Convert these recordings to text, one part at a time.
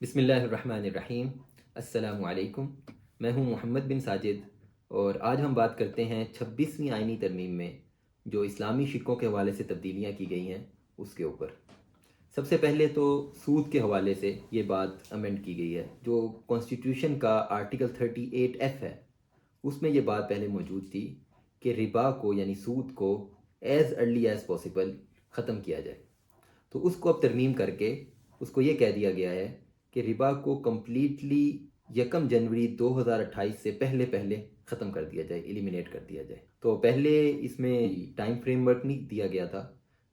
بسم اللہ الرحمن الرحیم۔ السلام علیکم۔ میں ہوں محمد بن ساجد، اور آج ہم بات کرتے ہیں 26ویں آئینی ترمیم میں جو اسلامی شقوں کے حوالے سے تبدیلیاں کی گئی ہیں اس کے اوپر۔ سب سے پہلے تو سود کے حوالے سے یہ بات امینڈ کی گئی ہے۔ جو کانسٹیٹیوشن کا آرٹیکل 38F ہے، اس میں یہ بات پہلے موجود تھی کہ ربا کو یعنی سود کو ایز ارلی ایز پاسبل ختم کیا جائے۔ تو اس کو اب ترمیم کر کے اس کو یہ کہہ دیا گیا ہے کہ ربا کو کمپلیٹلی 1 جنوری 2028 سے پہلے ختم کر دیا جائے، ایلیمینیٹ کر دیا جائے۔ تو پہلے اس میں ٹائم فریم ورک نہیں دیا گیا تھا،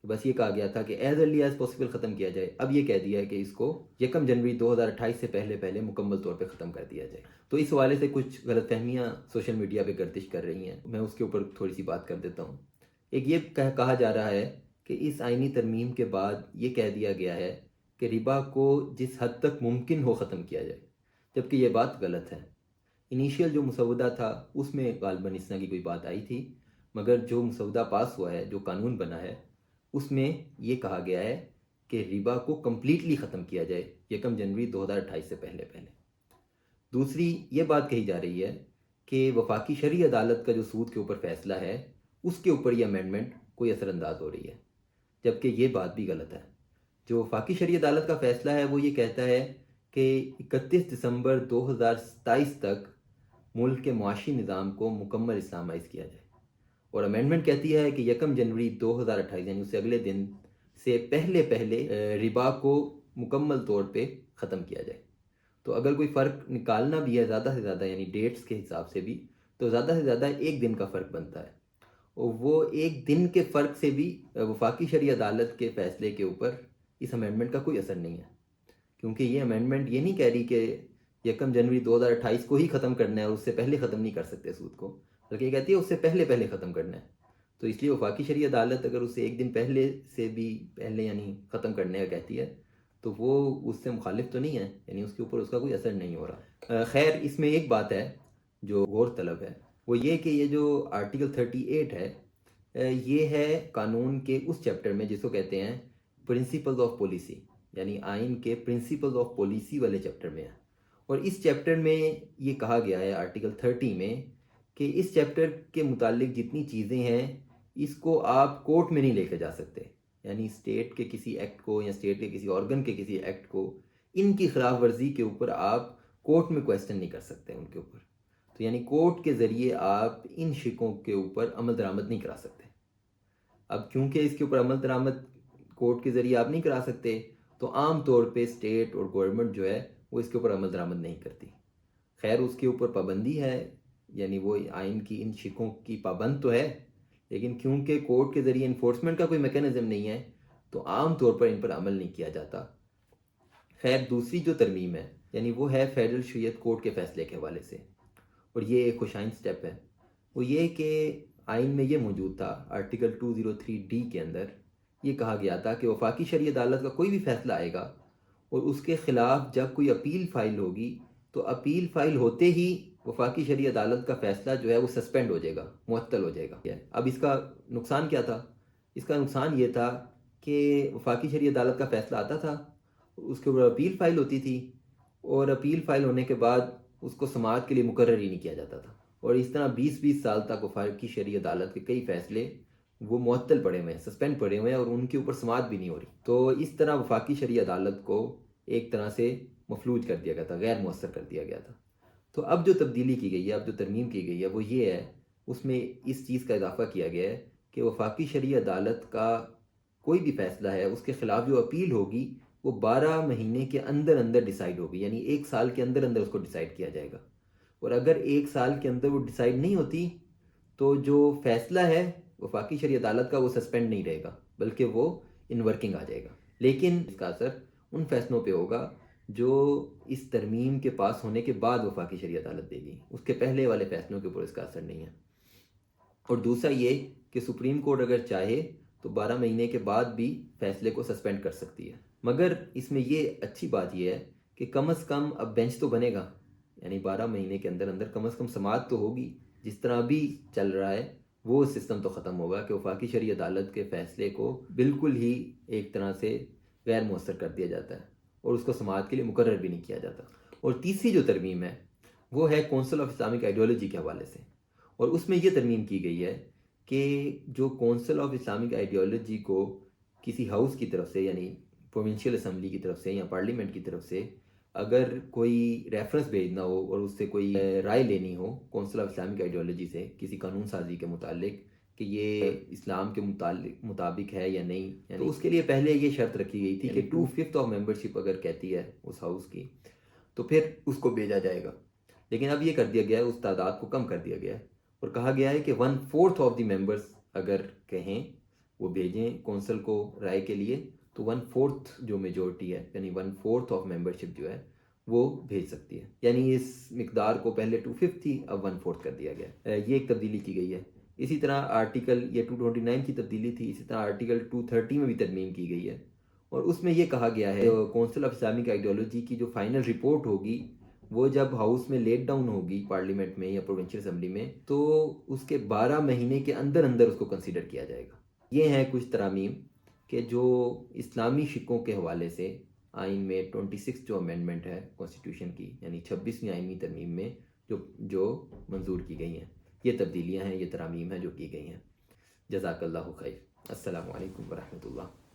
بس یہ کہا گیا تھا کہ ایز ارلی ایز پاسبل ختم کیا جائے۔ اب یہ کہہ دیا ہے کہ اس کو 1 جنوری 2028 سے پہلے مکمل طور پہ ختم کر دیا جائے۔ تو اس حوالے سے کچھ غلط فہمیاں سوشل میڈیا پہ گردش کر رہی ہیں، میں اس کے اوپر تھوڑی سی بات کر دیتا ہوں۔ ایک یہ کہا جا رہا ہے کہ اس آئینی ترمیم کے بعد یہ کہہ دیا گیا ہے کہ ربا کو جس حد تک ممکن ہو ختم کیا جائے، جبکہ یہ بات غلط ہے۔ انیشیل جو مسودہ تھا اس میں غالباً اس طرح کی کوئی بات آئی تھی، مگر جو مسودہ پاس ہوا ہے، جو قانون بنا ہے، اس میں یہ کہا گیا ہے کہ ربا کو کمپلیٹلی ختم کیا جائے 1 جنوری 2028 سے پہلے۔ دوسری یہ بات کہی جا رہی ہے کہ وفاقی شرعی عدالت کا جو سود کے اوپر فیصلہ ہے، اس کے اوپر یہ امینڈمنٹ کوئی اثر انداز ہو رہی ہے، جبکہ یہ بات بھی غلط ہے۔ جو وفاقی شرعی عدالت کا فیصلہ ہے وہ یہ کہتا ہے کہ 31 دسمبر 2027 تک ملک کے معاشی نظام کو مکمل اسلامائز کیا جائے، اور امینڈمنٹ کہتی ہے کہ 1 جنوری 2028 یعنی اس سے اگلے دن سے پہلے ربا کو مکمل طور پہ ختم کیا جائے۔ تو اگر کوئی فرق نکالنا بھی ہے زیادہ سے زیادہ، یعنی ڈیٹس کے حساب سے بھی، تو زیادہ سے زیادہ 1 دن کا فرق بنتا ہے، اور وہ 1 دن کے فرق سے بھی وفاقی شرعی عدالت کے فیصلے کے اوپر اس امینڈمنٹ کا کوئی اثر نہیں ہے، کیونکہ یہ امینڈمنٹ یہ نہیں کہہ رہی کہ 1 جنوری 2028 کو ہی ختم کرنا ہے اور اس سے پہلے ختم نہیں کر سکتے سود کو، بلکہ یہ کہتی ہے اس سے پہلے ختم کرنا ہے۔ تو اس لیے وفاقی شرعی عدالت اگر اسے 1 دن پہلے سے بھی پہلے یعنی ختم کرنے کا کہتی ہے تو وہ اس سے مخالف تو نہیں ہے، یعنی اس کے اوپر اس کا کوئی اثر نہیں ہو رہا۔ خیر، اس میں ایک بات ہے جو غور طلب ہے، وہ یہ کہ یہ جو آرٹیکل 38 ہے، یہ ہے قانون کے اس چیپٹر میں جس کو کہتے ہیں پرنسپلز آف پالیسی، یعنی آئین کے پرنسپلز آف پالیسی والے چیپٹر میں ہے۔ اور اس چیپٹر میں یہ کہا گیا ہے آرٹیکل 30 میں کہ اس چیپٹر کے متعلق جتنی چیزیں ہیں اس کو آپ کورٹ میں نہیں لے کے جا سکتے، یعنی اسٹیٹ کے کسی ایکٹ کو یا اسٹیٹ کے کسی آرگن کے کسی ایکٹ کو، ان کی خلاف ورزی کے اوپر آپ کورٹ میں کویسچن نہیں کر سکتے ان کے اوپر۔ تو یعنی کورٹ کے ذریعے آپ ان شقوں کے اوپر عمل درآمد نہیں کرا سکتے۔ اب کیونکہ اس کے اوپر عمل درآمد کورٹ کے ذریعے آپ نہیں کرا سکتے، تو عام طور پہ اسٹیٹ اور گورنمنٹ جو ہے وہ اس کے اوپر عمل درآمد نہیں کرتی۔ خیر، اس کے اوپر پابندی ہے، یعنی وہ آئین کی ان شقوں کی پابند تو ہے، لیکن کیونکہ کورٹ کے ذریعے انفورسمنٹ کا کوئی میکانزم نہیں ہے تو عام طور پر ان پر عمل نہیں کیا جاتا۔ خیر، دوسری جو ترمیم ہے یعنی وہ ہے فیڈرل شریعت کورٹ کے فیصلے کے حوالے سے، اور یہ ایک خوشائن سٹیپ ہے۔ وہ یہ کہ آئین میں یہ موجود تھا، آرٹیکل 203D کے اندر یہ کہا گیا تھا کہ وفاقی شرعی عدالت کا کوئی بھی فیصلہ آئے گا اور اس کے خلاف جب کوئی اپیل فائل ہوگی تو اپیل فائل ہوتے ہی وفاقی شرعی عدالت کا فیصلہ جو ہے وہ سسپینڈ ہو جائے گا، معطل ہو جائے گا۔ اب اس کا نقصان کیا تھا؟ اس کا نقصان یہ تھا کہ وفاقی شرعی عدالت کا فیصلہ آتا تھا، اس کے اوپر اپیل فائل ہوتی تھی، اور اپیل فائل ہونے کے بعد اس کو سماعت کے لیے مقرر ہی نہیں کیا جاتا تھا، اور اس طرح 20 سال تک وفاقی شرعی عدالت کے کئی فیصلے وہ معطل پڑے ہوئے ہیں، سسپینڈ پڑے ہوئے ہیں، اور ان کے اوپر سماعت بھی نہیں ہو رہی۔ تو اس طرح وفاقی شرعی عدالت کو ایک طرح سے مفلوج کر دیا گیا تھا، غیر مؤثر کر دیا گیا تھا۔ تو اب جو تبدیلی کی گئی ہے، اب جو ترمیم کی گئی ہے وہ یہ ہے، اس میں اس چیز کا اضافہ کیا گیا ہے کہ وفاقی شرعی عدالت کا کوئی بھی فیصلہ ہے اس کے خلاف جو اپیل ہوگی وہ 12 مہینے کے اندر اندر ڈیسائیڈ ہوگی، یعنی 1 سال کے اندر اندر اس کو ڈیسائیڈ کیا جائے گا، اور اگر 1 سال کے اندر وہ ڈیسائیڈ نہیں ہوتی تو جو فیصلہ ہے وفاقی شرعی عدالت کا وہ سسپینڈ نہیں رہے گا، بلکہ وہ ان ورکنگ آ جائے گا۔ لیکن اس کا اثر ان فیصلوں پہ ہوگا جو اس ترمیم کے پاس ہونے کے بعد وفاقی شرعی عدالت دے گی، اس کے پہلے والے فیصلوں کے اوپر اس کا اثر نہیں ہے۔ اور دوسرا یہ کہ سپریم کورٹ اگر چاہے تو 12 مہینے کے بعد بھی فیصلے کو سسپینڈ کر سکتی ہے، مگر اس میں یہ اچھی بات یہ ہے کہ کم از کم اب بینچ تو بنے گا، یعنی 12 مہینے کے اندر اندر کم از کم سماعت تو ہوگی۔ جس طرح ابھی چل رہا ہے وہ سسٹم تو ختم ہوگا کہ وفاقی شرعی عدالت کے فیصلے کو بالکل ہی ایک طرح سے غیر مؤثر کر دیا جاتا ہے، اور اس کو سماعت کے لیے مقرر بھی نہیں کیا جاتا۔ اور تیسری جو ترمیم ہے وہ ہے کونسل آف اسلامک آئیڈیالوجی کے حوالے سے، اور اس میں یہ ترمیم کی گئی ہے کہ جو کونسل آف اسلامک آئیڈیالوجی کو کسی ہاؤس کی طرف سے، یعنی پروونشل اسمبلی کی طرف سے یا پارلیمنٹ کی طرف سے اگر کوئی ریفرنس بھیجنا ہو اور اس سے کوئی رائے لینی ہو کونسل آف اسلامک آئیڈیالوجی سے کسی قانون سازی کے متعلق کہ یہ اسلام کے مطابق ہے یا نہیں، تو اس کے لیے پہلے یہ شرط رکھی گئی تھی کہ 2/5 آف ممبرشپ اگر کہتی ہے اس ہاؤس کی تو پھر اس کو بھیجا جائے گا۔ لیکن اب یہ کر دیا گیا ہے، اس تعداد کو کم کر دیا گیا ہے اور کہا گیا ہے کہ 1/4 آف دی ممبرس اگر کہیں وہ بھیجیں کونسل کو رائے کے لیے تو 1/4 جو میجورٹی ہے یعنی 1/4 آف ممبرشپ جو ہے وہ بھیج سکتی ہے، یعنی اس مقدار کو پہلے 2/5 تھی اب 1/4 کر دیا گیا ہے۔ یہ ایک تبدیلی کی گئی ہے۔ اسی طرح آرٹیکل یہ 229 کی تبدیلی تھی، اسی طرح آرٹیکل 230 میں بھی ترمیم کی گئی ہے اور اس میں یہ کہا گیا ہے کونسل آف اسلامک آئیڈیالوجی کی جو فائنل رپورٹ ہوگی وہ جب ہاؤس میں لیٹ ڈاؤن ہوگی پارلیمنٹ میں یا پروونشل اسمبلی میں تو اس کے 12 مہینے کے اندر اندر اس کو کنسیڈر کیا جائے گا۔ یہ ہیں کچھ ترامیم کہ جو اسلامی شقوں کے حوالے سے آئین میں 26 جو امینڈمنٹ ہے کانسٹیٹیوشن کی یعنی 26ویں آئینی ترمیم میں جو منظور کی گئی ہیں، یہ تبدیلیاں ہیں، یہ ترامیم ہیں جو کی گئی ہیں۔ جزاک اللہ خیر۔ السلام علیکم ورحمۃ اللہ۔